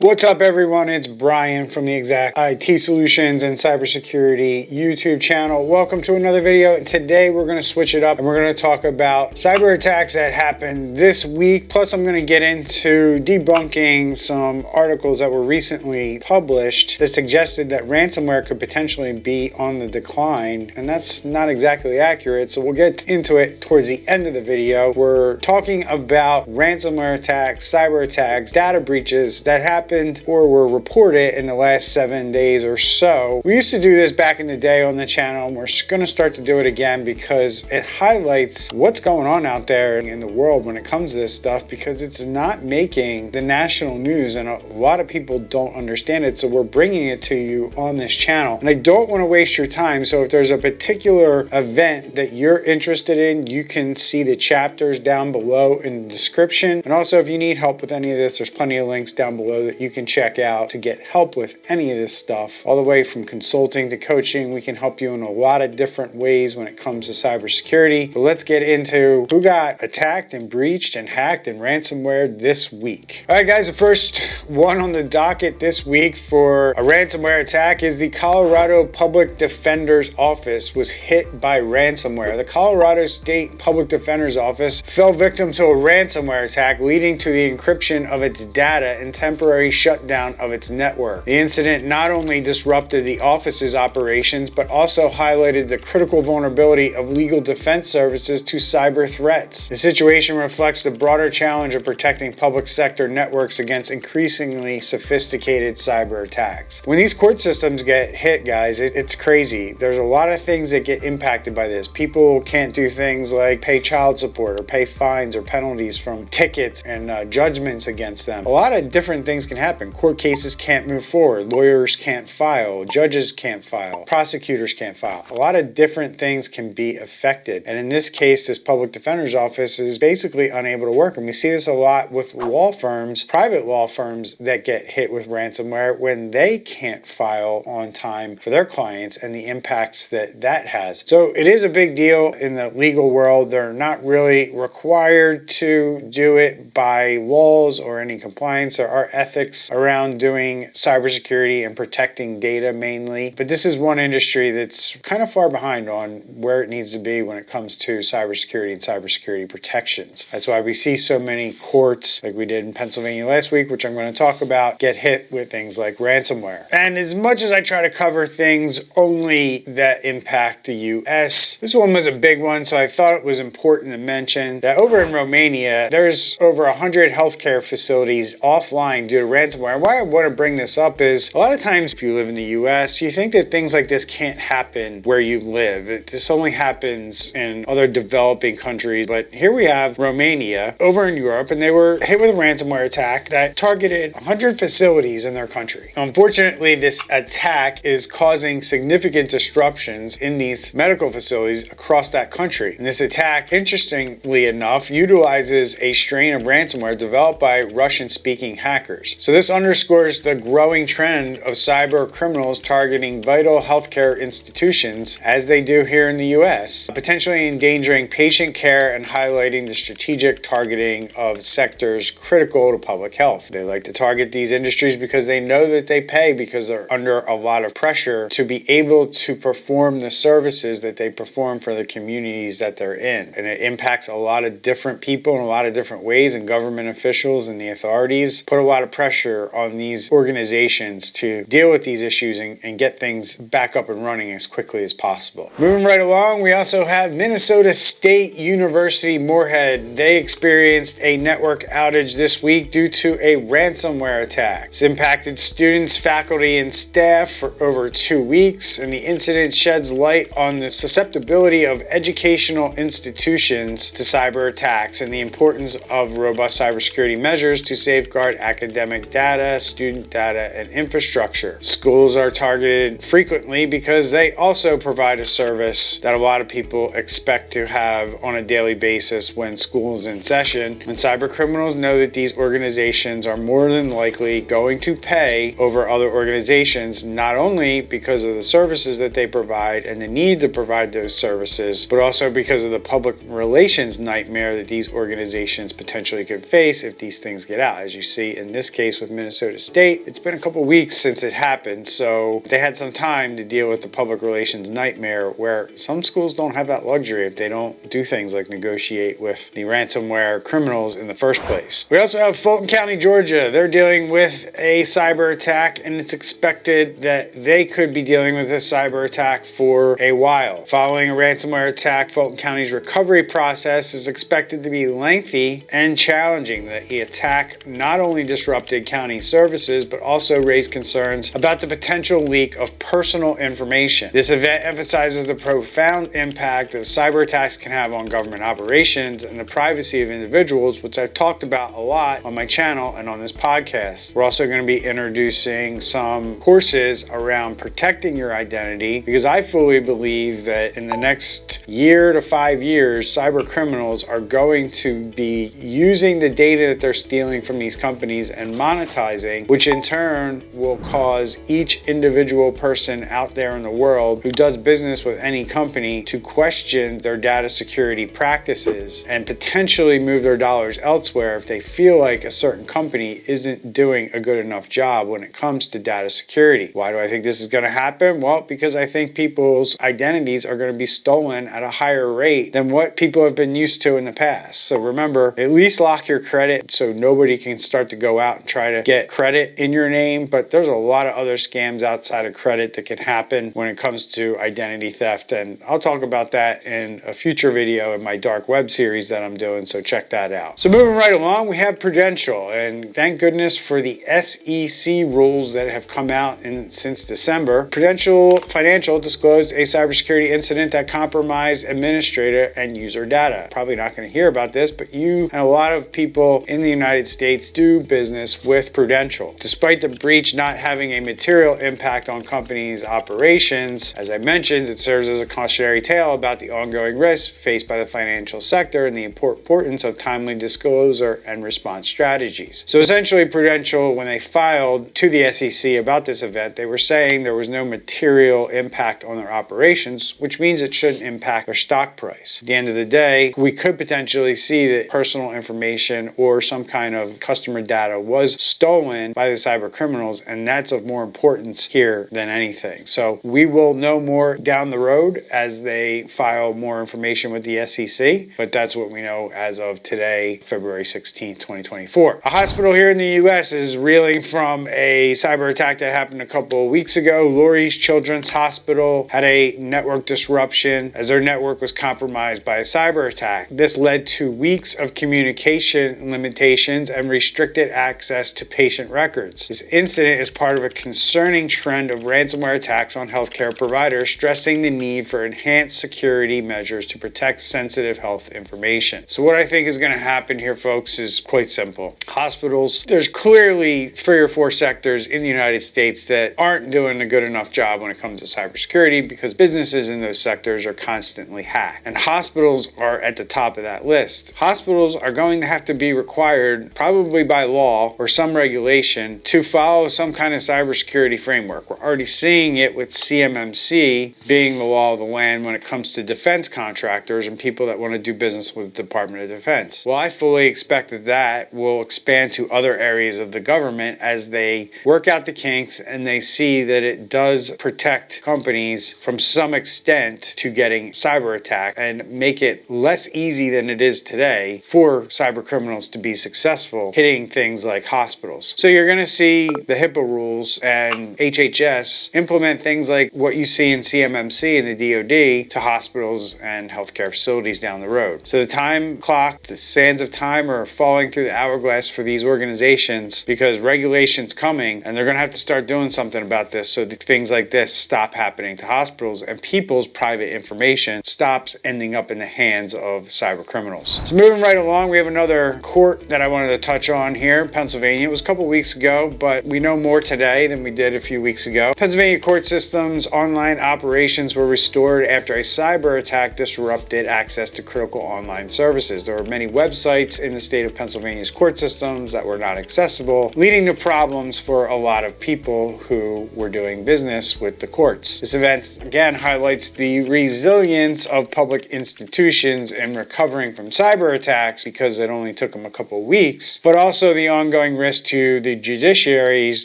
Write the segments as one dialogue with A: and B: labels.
A: What's up, everyone? It's Brian from the Exact IT Solutions and Cybersecurity YouTube channel. Welcome to another video. Today we're going to switch it up and we're going to talk about cyber attacks that happened this week. Plus, I'm going to get into debunking some articles that were recently published that suggested that ransomware could potentially be on the decline, and that's not exactly accurate. So we'll get into it towards the end of the video. We're talking about ransomware attacks, cyber attacks, data breaches that happened or were reported in the last 7 days or so. We used to do this back in the day on the channel, and we're going to start to do it again because it highlights what's going on out there in the world when it comes to this stuff, because it's not making the national news and a lot of people don't understand it. So we're bringing it to you on this channel, and I don't want to waste your time. So if there's a particular event that you're interested in, you can see the chapters down below in the description. And also, if you need help with any of this, there's plenty of links down below that you can check out to get help with any of this stuff, all the way from consulting to coaching. We can help you in a lot of different ways when it comes to cybersecurity. But let's get into who got attacked and breached and hacked and ransomware this week. All right, guys, the first one on the docket this week for a ransomware attack is the Colorado Public Defender's Office was hit by ransomware. The Colorado State Public Defender's Office fell victim to a ransomware attack, leading to the encryption of its data and temporary shutdown of its network. The incident not only disrupted the office's operations, but also highlighted the critical vulnerability of legal defense services to cyber threats. The situation reflects the broader challenge of protecting public sector networks against increasingly sophisticated cyber attacks. When these court systems get hit, guys, it's crazy. There's a lot of things that get impacted by this. People can't do things like pay child support or pay fines or penalties from tickets and judgments against them. A lot of different things can happen. Court cases can't move forward. Lawyers can't file. Judges can't file. Prosecutors can't file. A lot of different things can be affected. And in this case, this public defender's office is basically unable to work. And we see this a lot with law firms, private law firms that get hit with ransomware when they can't file on time for their clients and the impacts that that has. So it is a big deal in the legal world. They're not really required to do it by laws or any compliance. There are ethics around doing cybersecurity and protecting data mainly. But this is one industry that's kind of far behind on where it needs to be when it comes to cybersecurity and cybersecurity protections. That's why we see so many courts, like we did in Pennsylvania last week, which I'm going to talk about, get hit with things like ransomware. And as much as I try to cover things only that impact the US, this one was a big one, so I thought it was important to mention that over in Romania, there's over 100 healthcare facilities offline due to ransomware. Why I want to bring this up is a lot of times if you live in the US, you think that things like this can't happen where you live. This only happens in other developing countries. But here we have Romania over in Europe, and they were hit with a ransomware attack that targeted 100 facilities in their country. Unfortunately, this attack is causing significant disruptions in these medical facilities across that country. And this attack, interestingly enough, utilizes a strain of ransomware developed by Russian-speaking hackers. So this underscores the growing trend of cyber criminals targeting vital healthcare institutions, as they do here in the US, potentially endangering patient care and highlighting the strategic targeting of sectors critical to public health. They like to target these industries because they know that they pay, because they're under a lot of pressure to be able to perform the services that they perform for the communities that they're in. And it impacts a lot of different people in a lot of different ways, and government officials and the authorities put a lot of pressure on these organizations to deal with these issues and get things back up and running as quickly as possible. Moving right along, we also have Minnesota State University Moorhead. They experienced a network outage this week due to a ransomware attack. It's impacted students, faculty, and staff for over 2 weeks, and the incident sheds light on the susceptibility of educational institutions to cyber attacks and the importance of robust cybersecurity measures to safeguard academic data, student data, and infrastructure. Schools are targeted frequently because they also provide a service that a lot of people expect to have on a daily basis when school is in session. And cyber criminals know that these organizations are more than likely going to pay over other organizations, not only because of the services that they provide and the need to provide those services, but also because of the public relations nightmare that these organizations potentially could face if these things get out. As you see in this case, case with Minnesota State. It's been a couple weeks since it happened, so they had some time to deal with the public relations nightmare where some schools don't have that luxury if they don't do things like negotiate with the ransomware criminals in the first place. We also have Fulton County, Georgia. They're dealing with a cyber attack, and it's expected that they could be dealing with this cyber attack for a while. Following a ransomware attack, Fulton County's recovery process is expected to be lengthy and challenging. The attack not only disrupted county services, but also raised concerns about the potential leak of personal information. This event emphasizes the profound impact that cyber attacks can have on government operations and the privacy of individuals, which I've talked about a lot on my channel and on this podcast. We're also going to be introducing some courses around protecting your identity, because I fully believe that in the next year to 5 years, cyber criminals are going to be using the data that they're stealing from these companies and monetizing, which in turn will cause each individual person out there in the world who does business with any company to question their data security practices and potentially move their dollars elsewhere if they feel like a certain company isn't doing a good enough job when it comes to data security. Why do I think this is going to happen? Well, because I think people's identities are going to be stolen at a higher rate than what people have been used to in the past. So remember, at least lock your credit so nobody can start to go out and try to get credit in your name. But there's a lot of other scams outside of credit that can happen when it comes to identity theft. And I'll talk about that in a future video in my dark web series that I'm doing. So check that out. So moving right along, we have Prudential, and thank goodness for the SEC rules that have come out since December. Prudential Financial disclosed a cybersecurity incident that compromised administrator and user data. Probably not going to hear about this, but you and a lot of people in the United States do business with Prudential. Despite the breach not having a material impact on companies' operations, as I mentioned, it serves as a cautionary tale about the ongoing risks faced by the financial sector and the importance of timely disclosure and response strategies. So essentially, Prudential, when they filed to the SEC about this event, they were saying there was no material impact on their operations, which means it shouldn't impact their stock price. At the end of the day, we could potentially see that personal information or some kind of customer data was stolen by the cyber criminals, and that's of more importance here than anything. So we will know more down the road as they file more information with the SEC, but that's what we know as of today, February 16th, 2024. A hospital here in the U.S. is reeling from a cyber attack that happened a couple of weeks ago. Lurie's Children's Hospital had a network disruption as their network was compromised by a cyber attack. This led to weeks of communication limitations and restricted access to patient records. This incident is part of a concerning trend of ransomware attacks on healthcare providers, stressing the need for enhanced security measures to protect sensitive health information. So what I think is going to happen here, folks, is quite simple. Hospitals, there's clearly 3 or 4 sectors in the United States that aren't doing a good enough job when it comes to cybersecurity because businesses in those sectors are constantly hacked. And hospitals are at the top of that list. Hospitals are going to have to be required, probably by law or some regulation, to follow some kind of cybersecurity framework. We're already seeing it with CMMC being the law of the land when it comes to defense contractors and people that want to do business with the Department of Defense. Well, I fully expect that will expand to other areas of the government as they work out the kinks and they see that it does protect companies from some extent to getting cyber attack and make it less easy than it is today for cyber criminals to be successful hitting things like hospitals. So you're going to see the HIPAA rules and HHS implement things like what you see in CMMC and the DoD to hospitals and healthcare facilities down the road. So the time clock, the sands of time are falling through the hourglass for these organizations because regulation's coming and they're going to have to start doing something about this so that things like this stop happening to hospitals and people's private information stops ending up in the hands of cyber criminals. So moving right along, we have another court that I wanted to touch on here in Pennsylvania. It was a couple weeks ago, but we know more today than we did a few weeks ago. Pennsylvania court system's online operations were restored after a cyber attack disrupted access to critical online services. There were many websites in the state of Pennsylvania's court systems that were not accessible, leading to problems for a lot of people who were doing business with the courts. This event again highlights the resilience of public institutions in recovering from cyber attacks because it only took them a couple weeks, but also the ongoing risk to the judiciary's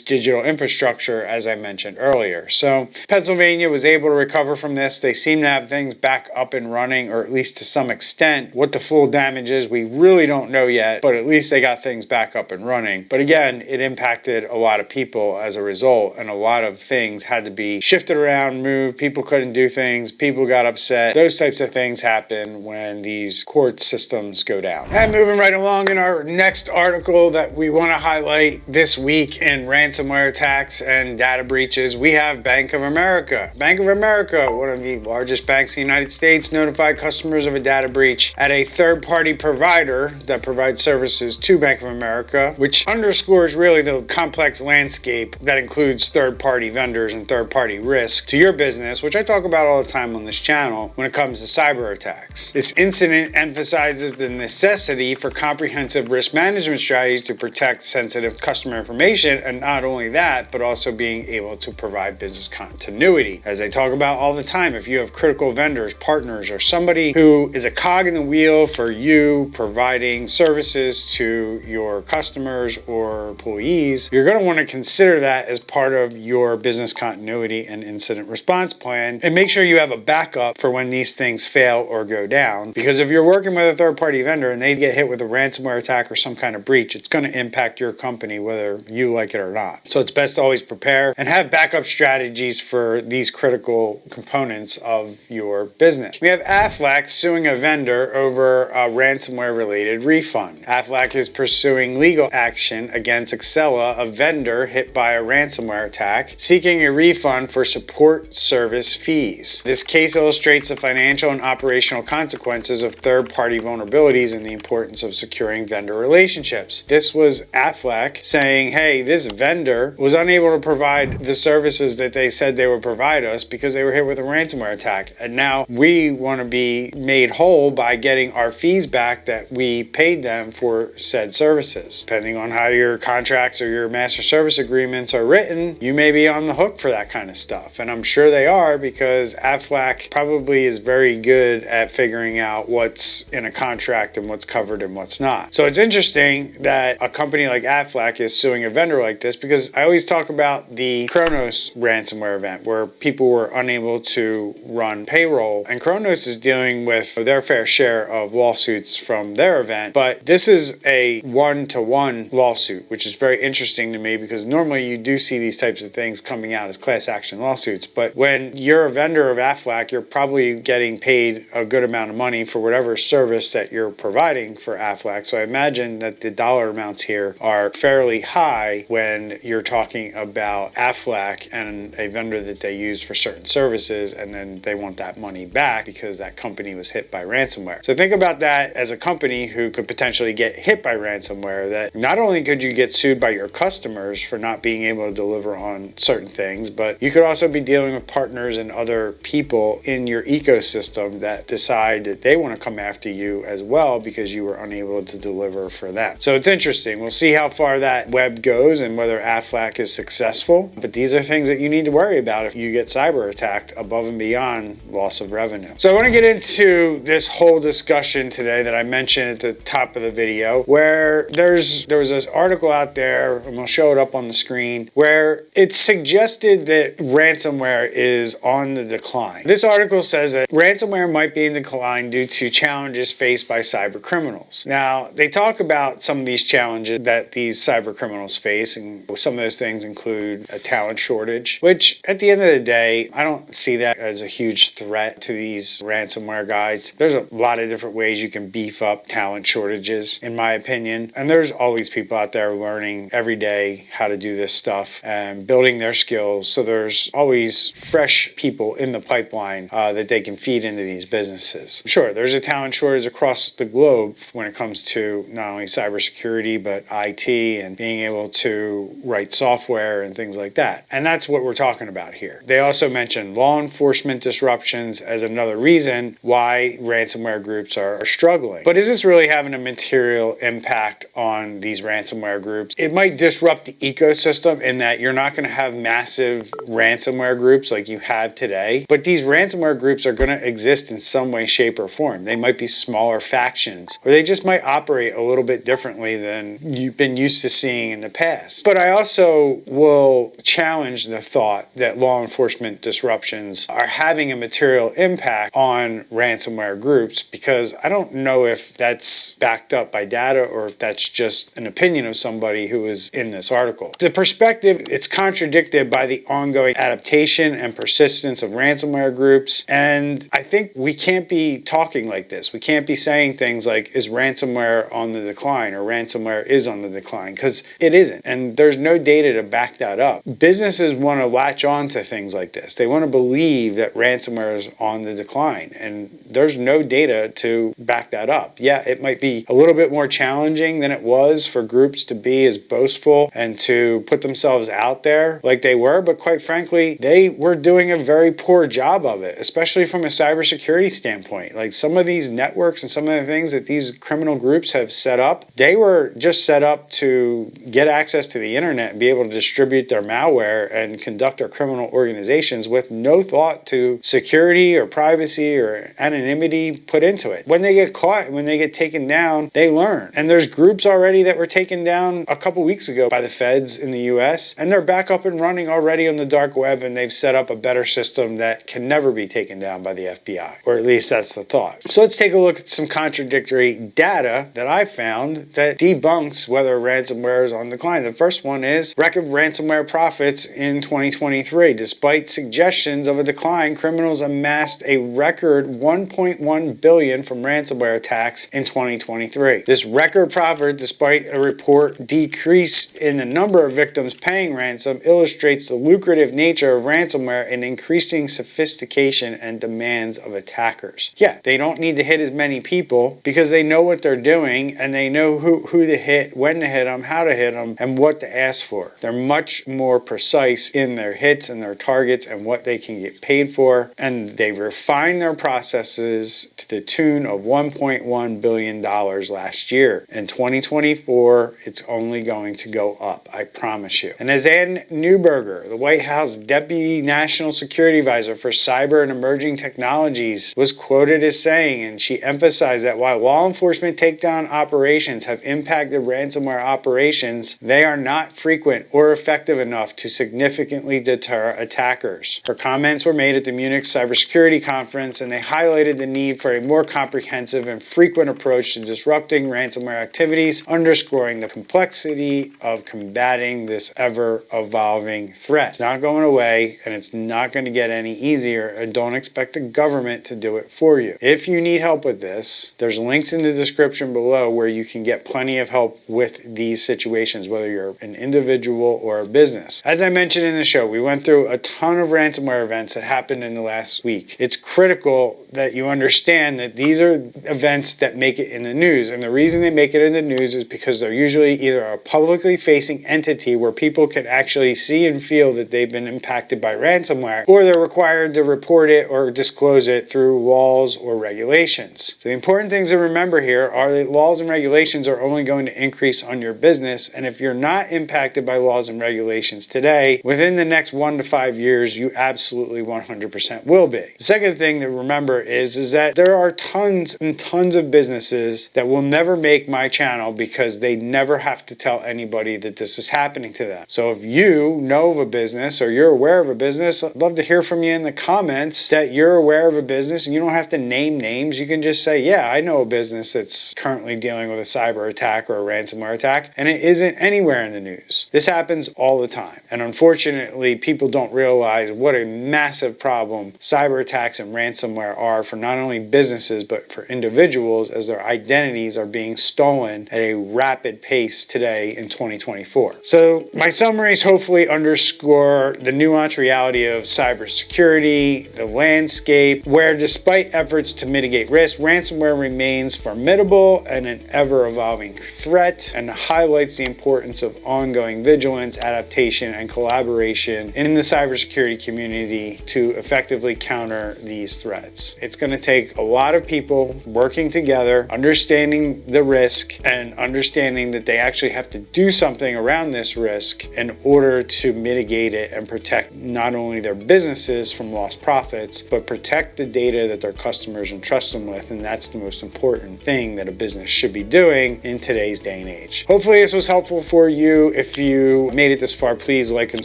A: digital infrastructure, as I mentioned earlier. So Pennsylvania was able to recover from this. They seem to have things back up and running, or at least to some extent. What the full damage is, we really don't know yet, but at least they got things back up and running. But again, it impacted a lot of people as a result, and a lot of things had to be shifted around, moved. People couldn't do things. People got upset. Those types of things happen when these court systems go down. And moving right along in our next article that we want to highlight this week in ransomware attacks and data breaches, we have Bank of America. Bank of America, one of the largest banks in the United States, notified customers of a data breach at a third-party provider that provides services to Bank of America, which underscores really the complex landscape that includes third-party vendors and third-party risk to your business, which I talk about all the time on this channel when it comes to cyber attacks. This incident emphasizes the necessity for comprehensive risk management strategies to protect sensitive customer information, and not only that, but also being able to provide business continuity. As I talk about all the time, if you have critical vendors, partners, or somebody who is a cog in the wheel for you providing services to your customers or employees, you're going to want to consider that as part of your business continuity and incident response plan, and make sure you have a backup for when these things fail or go down. Because if you're working with a third-party vendor and they get hit with a ransomware attack or some kind of breach, it's going to impact your company whether you like it or not. So it's best to always prepare and have backup strategies for these critical components of your business. We have Aflac suing a vendor over a ransomware-related refund. Aflac is pursuing legal action against Accela, a vendor hit by a ransomware attack, seeking a refund for support service fees. This case illustrates the financial and operational consequences of third-party vulnerabilities and the importance of securing vendor relationships. This was Aflac saying, hey, this vendor was unable to provide the services that they said they would provide us because they were hit with a ransomware attack. And now we want to be made whole by getting our fees back that we paid them for said services. Depending on how your contracts or your master service agreements are written, you may be on the hook for that kind of stuff. And I'm sure they are, because Aflac probably is very good at figuring out what's in a contract and what's covered and what's not. So it's interesting that a company like Aflac is suing a vendor like this, because I always talk about the Kronos ransomware event where people were unable to run payroll, and Kronos is dealing with their fair share of lawsuits from their event. But this is a one-to-one lawsuit, which is very interesting to me, because normally you do see these types of things coming out as class action lawsuits. But when you're a vendor of Aflac, you're probably getting paid a good amount of money for whatever service that you're providing for Aflac. So I imagine that the dollar amounts here are fairly high when you're talking about Aflac and a vendor that they use for certain services, and then they want that money back because that company was hit by ransomware. So think about that as a company who could potentially get hit by ransomware, that not only could you get sued by your customers for not being able to deliver on certain things, but you could also be dealing with partners and other people in your ecosystem that decide that they want to come after you as well because you were unable to deliver for them. So it's interesting. We'll see how far that web goes and whether Aflac is successful. But these are things that you need to worry about if you get cyber attacked above and beyond loss of revenue. So I want to get into this whole discussion today that I mentioned at the top of the video, where there was this article out there, and we'll show it up on the screen, where it suggested that ransomware is on the decline. This article says that ransomware might be in decline due to challenges faced by cyber criminals. Now, they talk about some of these challenges that these cyber criminals face, and some of those things include a talent shortage, which at the end of the day, I don't see that as a huge threat to these ransomware guys. There's a lot of different ways you can beef up talent shortages, in my opinion, and there's always people out there learning every day how to do this stuff and building their skills. So there's always fresh people in the pipeline that they can feed into these businesses. Sure, there's a talent shortage across the globe when it comes to not only cybersecurity, but IT and being able to write software and things like that. And that's what we're talking about here. They also mentioned law enforcement disruptions as another reason why ransomware groups are struggling. But is this really having a material impact on these ransomware groups? It might disrupt the ecosystem in that you're not going to have massive ransomware groups like you have today, but these ransomware groups are going to exist in some way, shape, or form. They might be smaller factions, or they just might operate a little bit differently than you've been been used to seeing in the past. But I also will challenge the thought that law enforcement disruptions are having a material impact on ransomware groups, because I don't know if that's backed up by data or if that's just an opinion of somebody who was in this article. The perspective, it's contradicted by the ongoing adaptation and persistence of ransomware groups. And I think we can't be talking like this. We can't be saying things like, is ransomware on the decline, or ransomware is on the decline, because it isn't. And there's no data to back that up. Businesses want to latch on to things like this. They want to believe that ransomware is on the decline, and there's no data to back that up. Yeah, it might be a little bit more challenging than it was for groups to be as boastful and to put themselves out there like they were, but quite frankly, they were doing a very poor job of it, especially from a cybersecurity standpoint. Like, some of these networks and some of the things that these criminal groups have set up, they were just set up to get access to the internet and be able to distribute their malware and conduct their criminal organizations with no thought to security or privacy or anonymity put into it. When they get caught, when they get taken down, they learn. And there's groups already that were taken down a couple weeks ago by the feds in the US, and they're back up and running already on the dark web, and they've set up a better system that can never be taken down by the FBI, or at least that's the thought. So let's take a look at some contradictory data that I found that debunks whether ransomware is on decline. The first one is record ransomware profits in 2023. Despite suggestions of a decline, criminals amassed a record $1.1 billion from ransomware attacks in 2023. This record profit, despite a report decrease in the number of victims paying ransom, illustrates the lucrative nature of ransomware and increasing sophistication and demands of attackers. Yeah, they don't need to hit as many people because they know what they're doing, and they know who to hit, when to hit them, how to hit them, and what to ask for. They're much more precise in their hits and their targets and what they can get paid for, and they refine their processes to the tune of $1.1 billion last year. In 2024, it's only going to go up, I promise you. And as Ann Neuberger, the White House Deputy National Security Advisor for Cyber and Emerging Technologies, was quoted as saying, and she emphasized that while law enforcement takedown operations have impacted ransomware operations, they are not frequent or effective enough to significantly deter attackers. Her comments were made at the Munich Cybersecurity Conference, and they highlighted the need for a more comprehensive and frequent approach to disrupting ransomware activities, underscoring the complexity of combating this ever-evolving threat. It's not going away, and it's not going to get any easier, and don't expect the government to do it for you. If you need help with this, there's links in the description below where you can get plenty of help with these situations, whether you're an individual or a business. As I mentioned in the show, we went through a ton of ransomware events that happened in the last week. It's critical that you understand that these are events that make it in the news, and the reason they make it in the news is because they're usually either a publicly facing entity where people can actually see and feel that they've been impacted by ransomware, or they're required to report it or disclose it through laws or regulations. So the important things to remember here are that laws and regulations are only going to increase on your business, and if you're not impacted by laws and regulations today, within the next 1 to 5 years, you absolutely 100% will be. The second thing to remember is that there are tons and tons of businesses that will never make my channel because they never have to tell anybody that this is happening to them. So if you know of a business or you're aware of a business, I'd love to hear from you in the comments that you're aware of a business, and you don't have to name names. You can just say, yeah, I know a business that's currently dealing with a cyber attack or a ransomware attack, and it isn't anywhere in the news. This happens all the time. And unfortunately, people don't realize what a massive problem cyber attacks and ransomware are for not only businesses, but for individuals, as their identities are being stolen at a rapid pace today in 2024. So my summaries hopefully underscore the nuanced reality of cybersecurity, the landscape, where despite efforts to mitigate risk, ransomware remains formidable and an ever-evolving threat, and highlights the importance of ongoing vigilance, adaptation, and collaboration in the cybersecurity community to effectively counter these threats. It's going to take a lot of people working together, understanding the risk, and understanding that they actually have to do something around this risk in order to mitigate it and protect not only their businesses from lost profits, but protect the data that their customers entrust them with. And that's the most important thing that a business should be doing in today's day and age. Outage. Hopefully this was helpful for you. If you made it this far, please like and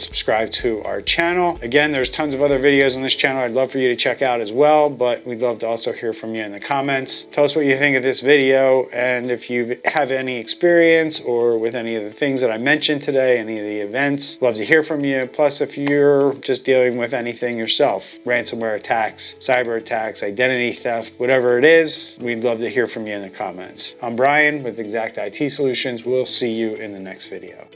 A: subscribe to our channel. Again, there's tons of other videos on this channel I'd love for you to check out as well, but we'd love to also hear from you in the comments. Tell us what you think of this video, and if you have any experience or with any of the things that I mentioned today, any of the events, love to hear from you. Plus, if you're just dealing with anything yourself, ransomware attacks, cyber attacks, identity theft, whatever it is, we'd love to hear from you in the comments. I'm Brian with Exact IT Solutions. We'll see you in the next video.